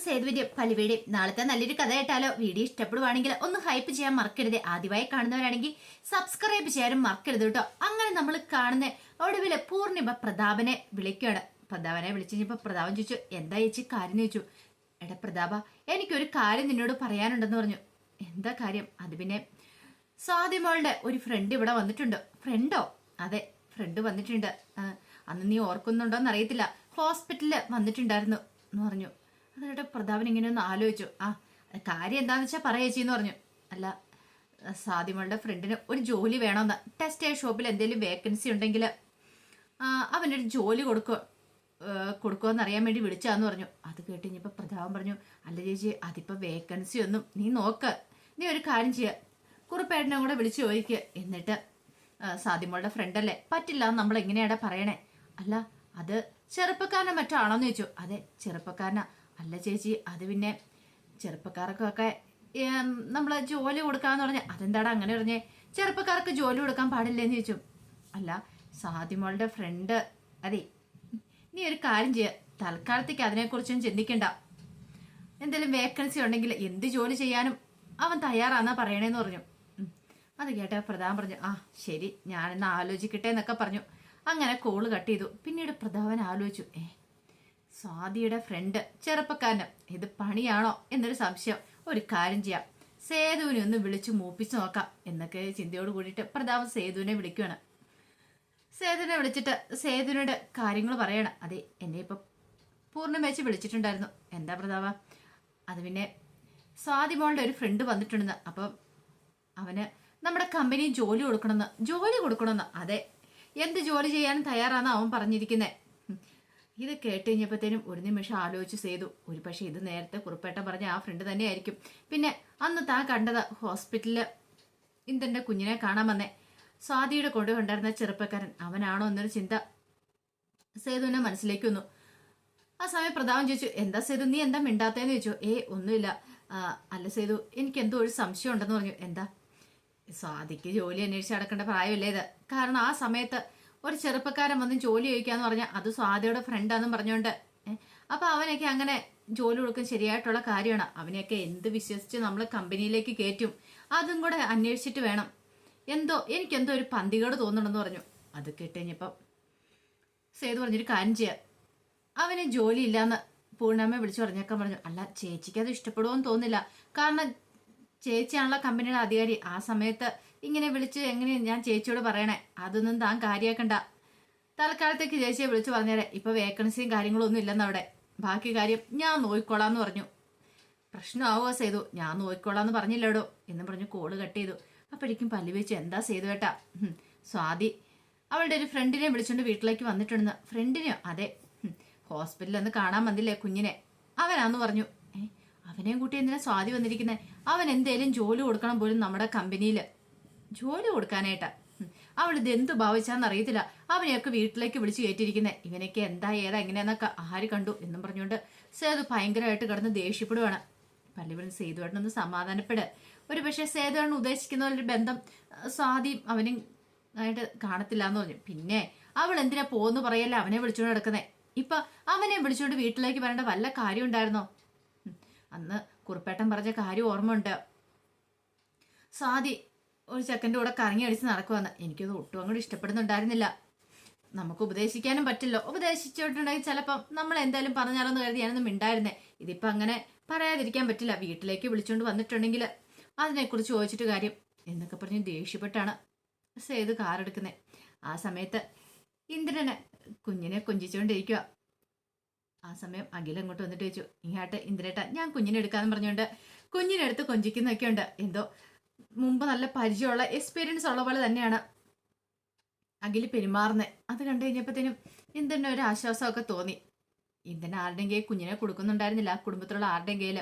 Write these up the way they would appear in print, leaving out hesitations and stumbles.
സേതുവിന്റെ പലിവേടി നാളത്തെ നല്ലൊരു കഥ കേട്ടാലോ? വീഡിയോ ഇഷ്ടപ്പെടുവാണെങ്കിൽ ഒന്ന് ഹൈപ്പ് ചെയ്യാൻ മറക്കരുത്. ആദ്യമായി കാണുന്നവരാണെങ്കിൽ സബ്സ്ക്രൈബ് ചെയ്യാനും മറക്കരുത് കേട്ടോ. അങ്ങനെ നമ്മൾ കാണുന്ന ഒടുവില് പൂർണിമ പ്രതാപനെ വിളിക്കുകയാണ്. പ്രതാപനെ വിളിച്ചു പ്രതാപൻ ചോദിച്ചു, എന്താ ചേച്ചി കാര്യം ചോദിച്ചു. എടാ പ്രതാപ, എനിക്കൊരു കാര്യം നിന്നോട് പറയാനുണ്ടെന്ന് പറഞ്ഞു. എന്താ കാര്യം? അത് പിന്നെ സ്വാതിമോളുടെ ഒരു ഫ്രണ്ട് ഇവിടെ വന്നിട്ടുണ്ട്. ഫ്രണ്ടോ? അതെ, ഫ്രണ്ട് വന്നിട്ടുണ്ട്. അന്ന് നീ ഓർക്കുന്നുണ്ടോന്ന് അറിയത്തില്ല, ഹോസ്പിറ്റലിൽ വന്നിട്ടുണ്ടായിരുന്നു എന്ന് പറഞ്ഞു. എന്നിട്ട് പ്രതാപൻ ഇങ്ങനെ ഒന്ന് ആലോചിച്ചു. കാര്യം എന്താന്ന് വെച്ചാൽ പറയേച്ചിന്ന് പറഞ്ഞു. അല്ല, സ്വാതിമോളുടെ ഫ്രണ്ടിന് ഒരു ജോലി വേണമെന്ന്, ടെക്സ്റ്റൈൽ ഷോപ്പിൽ എന്തെങ്കിലും വേക്കൻസി ഉണ്ടെങ്കിൽ അവനൊരു ജോലി കൊടുക്കുമെന്ന് അറിയാൻ വേണ്ടി വിളിച്ചാന്ന് പറഞ്ഞു. അത് കേട്ട് ഇനിയിപ്പോൾ പ്രതാപൻ പറഞ്ഞു, അല്ല ചേച്ചി, അതിപ്പോൾ വേക്കൻസി ഒന്നും നീ നോക്ക്. നീ ഒരു കാര്യം ചെയ്യുക, കുറുപ്പേട്ടനെ കൂടെ വിളിച്ചു ചോദിക്കുക. എന്നിട്ട് സ്വാതിമോളുടെ ഫ്രണ്ടല്ലേ, പറ്റില്ല എന്ന് നമ്മൾ എങ്ങനെയാടാ പറയണേ? അല്ല, അത് ചെറുപ്പക്കാരനെ മറ്റോ ആണോന്ന് ചോദിച്ചു. അതെ, ചെറുപ്പക്കാരനാ. അല്ല ചേച്ചി, അത് പിന്നെ ചെറുപ്പക്കാർക്കൊക്കെ നമ്മൾ ജോലി കൊടുക്കാന്ന് പറഞ്ഞ, അതെന്താടാ അങ്ങനെ പറഞ്ഞേ? ചെറുപ്പക്കാർക്ക് ജോലി കൊടുക്കാൻ പാടില്ലെന്ന് ചോദിച്ചു. അല്ല, സ്വാതിമോളുടെ ഫ്രണ്ട്, അതെ, നീ ഒരു കാര്യം ചെയ്യുക, തൽക്കാലത്തേക്ക് അതിനെക്കുറിച്ചൊന്നും ചിന്തിക്കണ്ട. എന്തെങ്കിലും വേക്കൻസി ഉണ്ടെങ്കിൽ എന്ത് ജോലി ചെയ്യാനും അവൻ തയ്യാറാന്നാ പറയണേന്ന് പറഞ്ഞു. അത് കേട്ട പ്രതാപൻ പറഞ്ഞു, ശരി, ഞാനിന്ന് ആലോചിക്കട്ടെ എന്നൊക്കെ പറഞ്ഞു. അങ്ങനെ കോള് കട്ട് ചെയ്തു. പിന്നീട് പ്രതാപൻ ആലോചിച്ചു, സ്വാതിയുടെ ഫ്രണ്ട് ചെറുപ്പക്കാരന് ഇത് പണിയാണോ എന്നൊരു സംശയം. ഒരു കാര്യം ചെയ്യാം, സേതുവിനെ ഒന്ന് വിളിച്ചു മൂപ്പിച്ചു നോക്കാം എന്നൊക്കെ ചിന്തയോട് കൂടിയിട്ട് പ്രതാപൻ സേതുവിനെ വിളിക്കുകയാണ്. സേതുവിനെ വിളിച്ചിട്ട് സേതുവിനോട് കാര്യങ്ങൾ പറയണം. അതെ, എന്നെ ഇപ്പൊ പൂർണ്ണം വെച്ച് വിളിച്ചിട്ടുണ്ടായിരുന്നു. എന്താ പ്രതാപ? അത് പിന്നെ സ്വാതിമോളുടെ ഒരു ഫ്രണ്ട് വന്നിട്ടുണ്ടെന്ന്. അപ്പം അവന് നമ്മുടെ കമ്പനി ജോലി കൊടുക്കണമെന്ന്. അതെ, എന്ത് ജോലി ചെയ്യാനും തയ്യാറാന്ന് അവൻ പറഞ്ഞിരിക്കുന്നത്. ഇത് കേട്ട് കഴിഞ്ഞപ്പോഴത്തേനും ഒരു നിമിഷം ആലോചിച്ച് ചെയ്തു. ഒരു പക്ഷെ ഇത് നേരത്തെ കുറുപ്പേട്ടൻ പറഞ്ഞ ആ ഫ്രണ്ട് തന്നെയായിരിക്കും. പിന്നെ അന്ന് താൻ കണ്ടത് ഹോസ്പിറ്റലില് ഇന്ദന്റെ കുഞ്ഞിനെ കാണാൻ വന്നേ സ്വാതിയുടെ കൊണ്ടുകൊണ്ടിരുന്ന ചെറുപ്പക്കാരൻ അവനാണോ എന്നൊരു ചിന്ത സേതുവിനെ മനസ്സിലേക്ക് വന്നു. ആ സമയം പ്രതാപൻ ചോദിച്ചു, എന്താ സേതു, നീ എന്താ മിണ്ടാത്തേന്ന് ചോദിച്ചു. ഒന്നുമില്ല. അല്ല സേതു, എനിക്ക് എന്തോ ഒരു സംശയം ഉണ്ടെന്ന് പറഞ്ഞു. എന്താ? സ്വാതിക്ക് ജോലി അന്വേഷിച്ച് നടക്കേണ്ട പ്രായമല്ലേ ഇത്? കാരണം ആ സമയത്ത് ഒരു ചെറുപ്പക്കാരൻ വന്ന് ജോലി ചോദിക്കാന്ന് പറഞ്ഞാൽ അത് സ്വാതിയുടെ ഫ്രണ്ടാന്നും പറഞ്ഞോണ്ട് അപ്പൊ അവനൊക്കെ അങ്ങനെ ജോലി കൊടുക്കാൻ ശരിയായിട്ടുള്ള കാര്യമാണ്. അവനെയൊക്കെ എന്ത് വിശ്വസിച്ച് നമ്മൾ കമ്പനിയിലേക്ക് കയറ്റും? അതും കൂടെ അന്വേഷിച്ചിട്ട് വേണം. എനിക്കെന്തോ ഒരു പന്തികേട് തോന്നണമെന്ന് പറഞ്ഞു. അത് കേട്ടുകഴിഞ്ഞപ്പം സേതു പറഞ്ഞൊരു കാര്യം ചെയ്യാം, അവന് ജോലി ഇല്ലാന്ന് പൂർണ്ണമ്മ വിളിച്ചു പറഞ്ഞേക്കാൻ പറഞ്ഞു. അല്ല ചേച്ചിക്ക് അത് ഇഷ്ടപ്പെടുമോന്ന് തോന്നില്ല, കാരണം ചേച്ചിയാണല്ലോ കമ്പനിയുടെ അധികാരി. ആ സമയത്ത് ഇങ്ങനെ വിളിച്ച് എങ്ങനെ ഞാൻ ചേച്ചിയോട് പറയണേ? അതൊന്നും താൻ കാര്യാക്കണ്ട. തൽക്കാലത്തേക്ക് ചേച്ചിയെ വിളിച്ചു പറഞ്ഞേരെ, ഇപ്പൊ വേക്കൻസിയും കാര്യങ്ങളും ഒന്നും ഇല്ലെന്ന് അവിടെ. ബാക്കി കാര്യം ഞാൻ നോക്കിക്കോളാന്ന് പറഞ്ഞു. പ്രശ്നമാവുക സേതു, ഞാൻ നോക്കിക്കോളാന്ന് പറഞ്ഞില്ലേടോ എന്ന് പറഞ്ഞു കോള് കട്ട് ചെയ്തു. അപ്പോഴേക്കും പല്ലി വെച്ച്, എന്താ സേതു ഏട്ടാ? സ്വാതി അവളുടെ ഒരു ഫ്രണ്ടിനെ വിളിച്ചോണ്ട് വീട്ടിലേക്ക് വന്നിട്ടുണ്ടെന്ന്. ഫ്രണ്ടിനെയോ? അതെ, ഹോസ്പിറ്റലിൽ ഒന്ന് കാണാൻ വന്നില്ലേ കുഞ്ഞിനെ, അവനാന്ന് പറഞ്ഞു. അവനെയും കൂട്ടി എന്തിനാ സ്വാതി വന്നിരിക്കുന്നത്? അവൻ എന്തേലും ജോലി കൊടുക്കണം പോലും നമ്മുടെ കമ്പനിയിൽ ജോലി കൊടുക്കാനായിട്ടാ. അവൾ ഇത് എന്ത് ഭാവിച്ചാന്ന് അറിയത്തില്ല, അവനെയൊക്കെ വീട്ടിലേക്ക് വിളിച്ചു കയറ്റിയിരിക്കുന്നത്. ഇവനൊക്കെ എന്താ ഏതാ എങ്ങനെയാന്നൊക്കെ ആര് കണ്ടു എന്നും പറഞ്ഞുകൊണ്ട് സേതു ഭയങ്കരമായിട്ട് കിടന്ന് ദേഷ്യപ്പെടുവാണ്. പല്ലിവൻ സേതുവേട്ടനൊന്ന് സമാധാനപ്പെട്. ഒരു പക്ഷെ സേതുവേട്ടൻ ഉദ്ദേശിക്കുന്ന ഒരു ബന്ധം സ്വാതിയും അവനും ആയിട്ട് കാണത്തില്ല എന്ന് പറഞ്ഞു. പിന്നെ അവൾ എന്തിനാ പോന്ന് പറയല്ല അവനെ വിളിച്ചോണ്ട് നടക്കുന്നേ? ഇപ്പൊ അവനെ വിളിച്ചോണ്ട് വീട്ടിലേക്ക് വരേണ്ട വല്ല കാര്യം ഉണ്ടായിരുന്നോ? അന്ന് കുറുപ്പേട്ടൻ പറഞ്ഞ കാര്യം ഓർമ്മയുണ്ട്. സ്വാതി ഒരു ചെക്കൻ്റെ കൂടെ കറങ്ങി അടിച്ച് നടക്കുവന്ന്. എനിക്കത് ഒട്ടും അങ്ങോട്ട് ഇഷ്ടപ്പെടുന്നുണ്ടായിരുന്നില്ല. നമുക്ക് ഉപദേശിക്കാനും പറ്റില്ലോ. ഉപദേശിച്ചിട്ടുണ്ടെങ്കിൽ ചിലപ്പം നമ്മൾ എന്തായാലും പറഞ്ഞാലോന്ന് കരുതി ഞാനൊന്നും മിണ്ടായിരുന്നേ. ഇതിപ്പോ അങ്ങനെ പറയാതിരിക്കാൻ പറ്റില്ല. വീട്ടിലേക്ക് വിളിച്ചോണ്ട് വന്നിട്ടുണ്ടെങ്കിൽ അതിനെക്കുറിച്ച് ചോദിച്ചിട്ട് കാര്യം എന്നൊക്കെ പറഞ്ഞ് ദേഷ്യപ്പെട്ടാണ് സേതു കാറെടുക്കുന്നത്. ആ സമയത്ത് ഇന്ദ്രനെ കുഞ്ഞിനെ കൊഞ്ചിച്ചുകൊണ്ടിരിക്കുക. ആ സമയം അഖിൽ അങ്ങോട്ട് വന്നിട്ട് ചോദിച്ചു, ഇങ്ങോട്ട് ഇന്ദ്രേട്ട, ഞാൻ കുഞ്ഞിനെ എടുക്കാന്ന് പറഞ്ഞുകൊണ്ട് കുഞ്ഞിനെടുത്ത് കൊഞ്ചിക്കുന്നൊക്കെ ഉണ്ട്. എന്തോ മുമ്പ് നല്ല പരിചയമുള്ള എക്സ്പീരിയൻസ് ഉള്ള പോലെ തന്നെയാണ് അഖിൽ പെരുമാറുന്നത്. അത് കണ്ടു കഴിഞ്ഞപ്പോഴത്തേനും ഇന്ദ്രന് ഒരു ആശ്വാസമൊക്കെ തോന്നി. ഇന്ദ്രൻ ആരുടെയും കയ്യിൽ കുഞ്ഞിനെ കൊടുക്കുന്നുണ്ടായിരുന്നില്ല, കുടുംബത്തിലുള്ള ആരുടെയും കയ്യിൽ.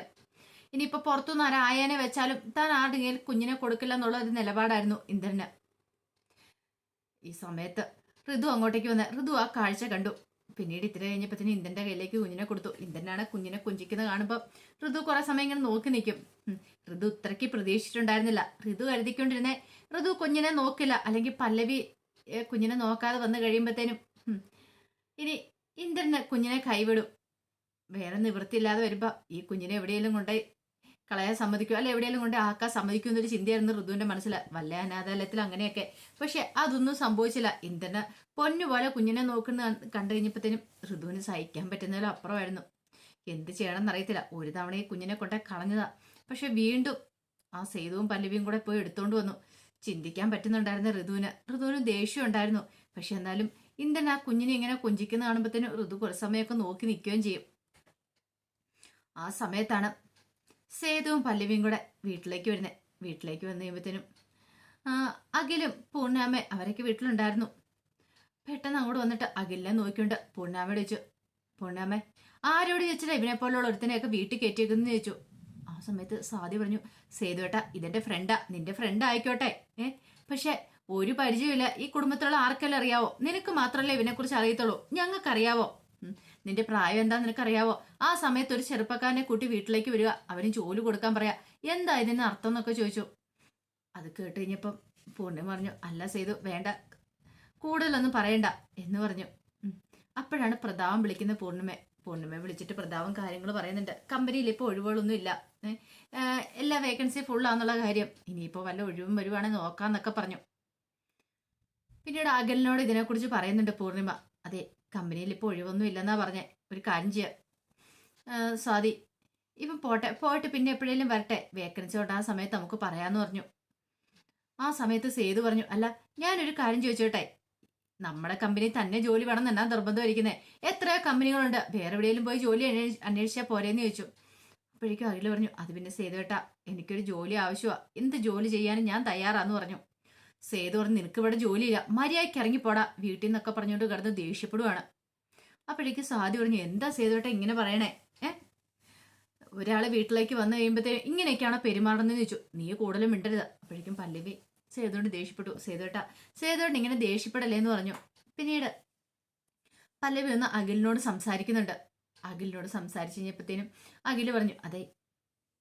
ഇനിയിപ്പോ പുറത്തുനിന്ന് ആരായനെ വെച്ചാലും താൻ ആരുടെയും കയ്യിൽ കുഞ്ഞിനെ കൊടുക്കില്ല എന്നുള്ള ഒരു നിലപാടായിരുന്നു ഇന്ദ്രന്. ഈ സമയത്ത് ഋതു അങ്ങോട്ടേക്ക് വന്ന് ഋതു ആ കാഴ്ച കണ്ടു. പിന്നീട് ഇത്ര കഴിഞ്ഞപ്പത്തിന് ഇന്ദ്രന്റെ കയ്യിലേക്ക് കുഞ്ഞിനെ കൊടുത്തു. ഇന്ദ്രനാണ് കുഞ്ഞിനെ കൊഞ്ചിക്കുന്നത് കാണുമ്പോൾ ഋതു കുറെ സമയം ഇങ്ങനെ നോക്കി നിൽക്കും. ഋതു ഇത്രയ്ക്ക് പ്രതീക്ഷിച്ചിട്ടുണ്ടായിരുന്നില്ല. ഋതു കരുതിക്കൊണ്ടിരുന്നേ ഋതു കുഞ്ഞിനെ നോക്കില്ല, അല്ലെങ്കിൽ പല്ലവി കുഞ്ഞിനെ നോക്കാതെ വന്നു കഴിയുമ്പോഴത്തേനും ഇനി ഇന്ദ്രന് കുഞ്ഞിനെ കൈവിടും. വേറെ നിവൃത്തിയില്ലാതെ വരുമ്പോ ഈ കുഞ്ഞിനെ എവിടെയെങ്കിലും കൊണ്ടുപോയി കളയാൻ സമ്മതിക്കും, അല്ല എവിടെയെങ്കിലും കൊണ്ട് ആക്കാൻ സമ്മതിക്കും എന്നൊരു ചിന്തയായിരുന്നു ഋതുവിന്റെ മനസ്സിൽ. വല്ല അനാഥാലയത്തിൽ അങ്ങനെയൊക്കെ. പക്ഷെ അതൊന്നും സംഭവിച്ചില്ല. ഇന്ദ്രന് പൊന്നുപോലെ കുഞ്ഞിനെ നോക്കുന്ന കണ്ടു കഴിഞ്ഞപ്പോഴത്തേനും ഋതുവിന് സഹിക്കാൻ പറ്റുന്നതിലും അപ്പുറമായിരുന്നു. എന്ത് ചെയ്യണം എന്നറിയത്തില്ല. ഒരു തവണ ഈ കുഞ്ഞിനെ കൊണ്ടേ കളഞ്ഞതാ. പക്ഷെ വീണ്ടും ആ സേതുവും പല്ലവിയും കൂടെ പോയി എടുത്തോണ്ട് വന്നു. ചിന്തിക്കാൻ പറ്റുന്നുണ്ടായിരുന്നു ഋതുവിന് ദേഷ്യം ഉണ്ടായിരുന്നു. പക്ഷെ എന്നാലും ഇന്ദ്രൻ ആ കുഞ്ഞിനെ ഇങ്ങനെ കൊഞ്ചിക്കുന്ന കാണുമ്പോഴത്തേനും ഋതു കുറേ സമയമൊക്കെ നോക്കി നിൽക്കുകയും ചെയ്യും. ആ സമയത്താണ് സേതുവും പല്ലവിയും കൂടെ വീട്ടിലേക്ക് വരുന്നത്. വീട്ടിലേക്ക് വന്നു കഴിയുമ്പോഴത്തേനും അഖിലും പൂർണ്ണാമ്മ അവരൊക്കെ വീട്ടിലുണ്ടായിരുന്നു. പെട്ടെന്ന് അങ്ങോട്ട് വന്നിട്ട് അഖിലിനെ നോക്കിക്കൊണ്ട് പൂർണ്ണാമ്മയോട് ചോദിച്ചു, പൂർണ്ണാമ്മ ആരോട് ചോദിച്ചില്ല ഇവനെ പോലുള്ള ഒരുത്തനെയൊക്കെ വീട്ടിൽ കയറ്റിയേക്കെന്ന് ചോദിച്ചു. ആ സമയത്ത് സാദി പറഞ്ഞു, സേതുവേട്ടാ ഇതെന്റെ ഫ്രണ്ടാ, നിന്റെ ഫ്രണ്ട് ആയിക്കോട്ടെ, പക്ഷെ ഒരു പരിചയമില്ല. ഈ കുടുംബത്തിലുള്ള ആർക്കെല്ലാം അറിയാവോ? നിനക്ക് മാത്രമല്ലേ ഇവനെ കുറിച്ച് അറിയത്തുള്ളൂ, ഞങ്ങൾക്കറിയാവോ? നിന്റെ പ്രായം എന്താ നിനക്കറിയാവോ? ആ സമയത്ത് ഒരു ചെറുപ്പക്കാരനെ കൂട്ടി വീട്ടിലേക്ക് വരിക, അവന് ജോലി കൊടുക്കാൻ പറയാ, എന്താ ഇതിന് അർത്ഥം എന്നൊക്കെ ചോദിച്ചു. അത് കേട്ട് കഴിഞ്ഞപ്പം പൂർണ്ണിമ പറഞ്ഞു, അല്ല സേതു വേണ്ട, കൂടുതലൊന്നും പറയണ്ട എന്ന് പറഞ്ഞു. അപ്പോഴാണ് പ്രതാപം വിളിക്കുന്ന പൂർണ്ണിമയെ വിളിച്ചിട്ട് പ്രതാപം കാര്യങ്ങൾ പറയുന്നുണ്ട്. കമ്പനിയിൽ ഇപ്പോൾ ഒഴിവുകളൊന്നും ഇല്ല, എല്ലാ വേക്കൻസി ഫുള്ളാന്നുള്ള കാര്യം, ഇനിയിപ്പോൾ വല്ല ഒഴിവും വരുവാണെങ്കിൽ നോക്കാന്നൊക്കെ പറഞ്ഞു. പിന്നീട് അഖിലിനോട് ഇതിനെക്കുറിച്ച് പറയുന്നുണ്ട് പൂർണ്ണിമ. അതെ, കമ്പനിയിൽ ഇപ്പോൾ ഒഴിവൊന്നും ഇല്ലെന്നാ പറഞ്ഞേ. ഒരു കാര്യം ചെയ്യാം സ്വാതി, ഇപ്പം പോയിട്ട് പിന്നെ എപ്പോഴേലും വരട്ടെ, വേക്കൻസി ഉണ്ട് ആ സമയത്ത് നമുക്ക് പറയാന്ന് പറഞ്ഞു. ആ സമയത്ത് സേതു പറഞ്ഞു, അല്ല ഞാനൊരു കാര്യം ചോദിച്ചോട്ടെ, നമ്മുടെ കമ്പനി തന്നെ ജോലി വേണം എന്നാ നിർബന്ധം ഇരിക്കുന്നത്? എത്രയോ കമ്പനികളുണ്ട്, വേറെ എവിടെയെങ്കിലും പോയി ജോലി അന്വേഷിച്ചാൽ പോരേന്ന് ചോദിച്ചു. അപ്പോഴേക്കും അഖിൽ പറഞ്ഞു, അത് പിന്നെ സേതുവേട്ടാ എനിക്കൊരു ജോലി ആവശ്യമാണ്, എന്ത് ജോലി ചെയ്യാനും ഞാൻ തയ്യാറാന്ന് പറഞ്ഞു. സേതു പറഞ്ഞു, നിനക്ക് ഇവിടെ ജോലിയില്ല, മര്യാദയ്ക്ക് ഇറങ്ങിപ്പോടാ വീട്ടിൽ നിന്നൊക്കെ പറഞ്ഞുകൊണ്ട് കിടന്ന് ദേഷ്യപ്പെടുവാണ്. അപ്പോഴേക്കും സാദി പറഞ്ഞു, എന്താ സേതുവേട്ടാ ഇങ്ങനെ പറയണേ? ഒരാള് വീട്ടിലേക്ക് വന്നു കഴിയുമ്പോഴത്തേക്കും ഇങ്ങനെയൊക്കെയാണോ പെരുമാറുന്നതെന്ന് ചോദിച്ചു. നീ കൂടുതലും മിണ്ടരുത്. അപ്പോഴേക്കും പല്ലവി സേതുവിന് ദേഷ്യപ്പെട്ടു. സേതുവേട്ടൻ ഇങ്ങനെ ദേഷ്യപ്പെടല്ലേ എന്ന് പറഞ്ഞു. പിന്നീട് പല്ലവി ഒന്ന് അഖിലിനോട് സംസാരിക്കുന്നുണ്ട്. അഖിലിനോട് സംസാരിച്ചു കഴിഞ്ഞപ്പോഴത്തേനും അഖില് പറഞ്ഞു, അതെ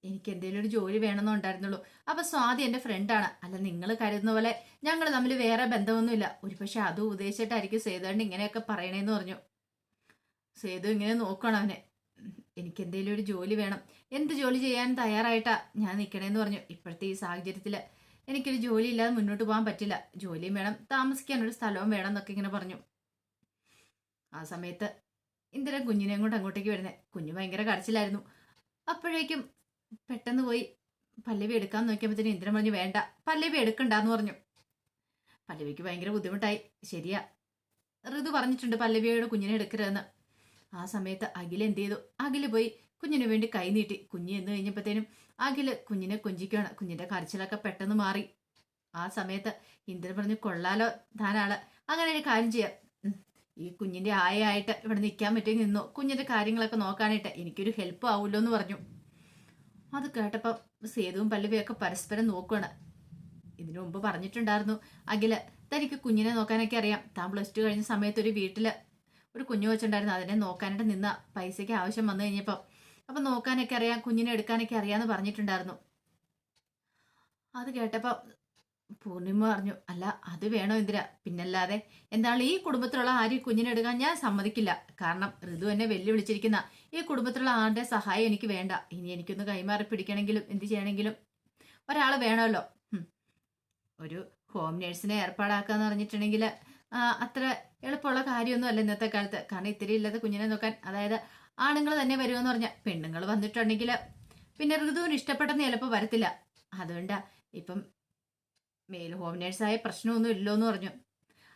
എനിക്ക് എന്തെങ്കിലും ഒരു ജോലി വേണമെന്നുണ്ടായിരുന്നുള്ളൂ. അപ്പൊ സ്വാതി എന്റെ ഫ്രണ്ടാണ്, അല്ല നിങ്ങൾ കരുതുന്ന പോലെ ഞങ്ങൾ തമ്മിൽ വേറെ ബന്ധമൊന്നുമില്ല. ഒരു പക്ഷെ അതും ഉദ്ദേശിച്ചിട്ടായിരിക്കും സേതുവേട്ടൻ ഇങ്ങനെയൊക്കെ പറയണേന്ന് പറഞ്ഞു. സേതു ഇങ്ങനെ നോക്കണം അവനെ. എനിക്ക് എന്തെങ്കിലും ഒരു ജോലി വേണം, എന്ത് ജോലി ചെയ്യാൻ തയ്യാറായിട്ടാ ഞാൻ നിൽക്കണേന്ന് പറഞ്ഞു. ഇപ്പോഴത്തെ ഈ സാഹചര്യത്തിൽ എനിക്കൊരു ജോലി ഇല്ലാതെ മുന്നോട്ട് പോകാൻ പറ്റില്ല, ജോലിയും വേണം, താമസിക്കാനൊരു സ്ഥലവും വേണം എന്നൊക്കെ ഇങ്ങനെ പറഞ്ഞു. ആ സമയത്ത് ഇന്ദ്രൻ കുഞ്ഞിനെയും കൊണ്ട് അങ്ങോട്ടേക്ക് വരുന്നേ. കുഞ്ഞ് ഭയങ്കര കരച്ചിലായിരുന്നു. അപ്പോഴേക്കും പെട്ടെന്ന് പോയി പല്ലവി എടുക്കാൻ നോക്കിയപ്പോഴത്തേനും ഇന്ദ്രൻ പറഞ്ഞു, വേണ്ട പല്ലവി എടുക്കണ്ടെന്ന് പറഞ്ഞു. പല്ലവിക്ക് ഭയങ്കര ബുദ്ധിമുട്ടായി. ശരിയാ, ഋതു പറഞ്ഞിട്ടുണ്ട് പല്ലവിയോട് കുഞ്ഞിനെ എടുക്കരുതെന്ന്. ആ സമയത്ത് അഖിൽ എന്ത് ചെയ്തു, അഖില് പോയി കുഞ്ഞിന് വേണ്ടി കൈ നീട്ടി. കുഞ്ഞ് എന്ന് കഴിഞ്ഞപ്പോഴത്തേനും അഖില് കുഞ്ഞിനെ കൊഞ്ചിക്കുകയാണ്. കുഞ്ഞിന്റെ കരച്ചിലൊക്കെ പെട്ടെന്ന് മാറി. ആ സമയത്ത് ഇന്ദ്രൻ പറഞ്ഞു, കൊള്ളാലോ താനാള്, അങ്ങനെ ഒരു കാര്യം ചെയ്യാം, ഈ കുഞ്ഞിന്റെ ആയിട്ട് ഇവിടെ നിൽക്കാൻ പറ്റുമെങ്കിൽ നിന്നോ, കുഞ്ഞിന്റെ കാര്യങ്ങളൊക്കെ നോക്കാനായിട്ട് എനിക്കൊരു ഹെൽപ്പ് ആവുമല്ലോ എന്ന് പറഞ്ഞു. അത് കേട്ടപ്പോൾ സേതുവും പല്ലവിയൊക്കെ പരസ്പരം നോക്കുകയാണ്. ഇതിനു മുമ്പ് പറഞ്ഞിട്ടുണ്ടായിരുന്നു അഖില്, തനിക്ക് കുഞ്ഞിനെ നോക്കാനൊക്കെ അറിയാം, താൻ +2 കഴിഞ്ഞ സമയത്ത് ഒരു വീട്ടില് ഒരു കുഞ്ഞു വെച്ചിട്ടുണ്ടായിരുന്നു, അതിനെ നോക്കാനായിട്ട് നിന്ന പൈസയ്ക്ക് ആവശ്യം വന്നു കഴിഞ്ഞപ്പോൾ അപ്പൊ നോക്കാനൊക്കെ അറിയാം, കുഞ്ഞിനെ എടുക്കാനൊക്കെ അറിയാന്ന് പറഞ്ഞിട്ടുണ്ടായിരുന്നു. അത് കേട്ടപ്പോൾ പൂർണിമ പറഞ്ഞു, അല്ല അത് വേണോ ഇന്ദിര, പിന്നല്ലാതെ എന്താണ് ഈ കുടുംബത്തിലുള്ള ആരും കുഞ്ഞിനെ എടുക്കാൻ ഞാൻ സമ്മതിക്കില്ല. കാരണം ഋതു എന്നെ വെല്ലുവിളിച്ചിരിക്കുന്ന ഈ കുടുംബത്തിലുള്ള ആരുടെ സഹായം എനിക്ക് വേണ്ട. ഇനി എനിക്കൊന്ന് കൈമാറി പിടിക്കണമെങ്കിലും എന്ത് ചെയ്യണമെങ്കിലും ഒരാൾ വേണമല്ലോ. ഒരു ഹോം നേഴ്സിനെ ഏർപ്പാടാക്കാന്ന് പറഞ്ഞിട്ടുണ്ടെങ്കിൽ അത്ര എളുപ്പമുള്ള കാര്യമൊന്നും അല്ല ഇന്നത്തെ കാലത്ത്. കാരണം ഇത്തിരി ഇല്ലാത്ത കുഞ്ഞിനെ നോക്കാൻ, അതായത് ആണുങ്ങൾ തന്നെ വരുമെന്ന് പറഞ്ഞാൽ പെണ്ണുങ്ങൾ വന്നിട്ടുണ്ടെങ്കിൽ പിന്നെ ഋതുവിന് ഇഷ്ടപ്പെട്ടെന്ന് ചിലപ്പോൾ വരത്തില്ല. അതുകൊണ്ടാ ഇപ്പം മെയിൽ ഹോം നേഴ്സായ പ്രശ്നമൊന്നും ഇല്ലോന്ന് പറഞ്ഞു.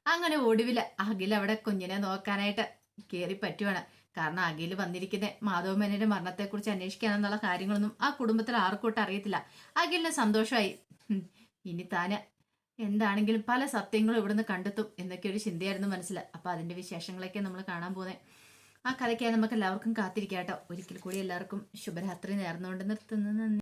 അങ്ങനെ ഒടുവിൽ അഖിൽ അവിടെ കുഞ്ഞിനെ നോക്കാനായിട്ട് കയറി പറ്റുവാണ്. കാരണം അഖിൽ വന്നിരിക്കുന്ന മാധവമേനയുടെ മരണത്തെക്കുറിച്ച് അന്വേഷിക്കാനെന്നുള്ള കാര്യങ്ങളൊന്നും ആ കുടുംബത്തിൽ ആർക്കോട്ട് അറിയത്തില്ല. അഖിലിന് സന്തോഷമായി. ഇനി താന് എന്താണെങ്കിലും പല സത്യങ്ങളും ഇവിടുന്ന് കണ്ടെത്തും എന്നൊക്കെ ഒരു ചിന്തയായിരുന്നു മനസ്സിൽ. അപ്പൊ അതിന്റെ വിശേഷങ്ങളൊക്കെ നമ്മൾ കാണാൻ പോകുന്നത്. ആ കഥയ്ക്കായി നമുക്ക് എല്ലാവർക്കും കാത്തിരിക്കാം കേട്ടോ. ഒരിക്കൽ കൂടി എല്ലാവർക്കും ശുഭരാത്രി നേർന്നുകൊണ്ട് നിർത്തുന്നു. നന്ദി.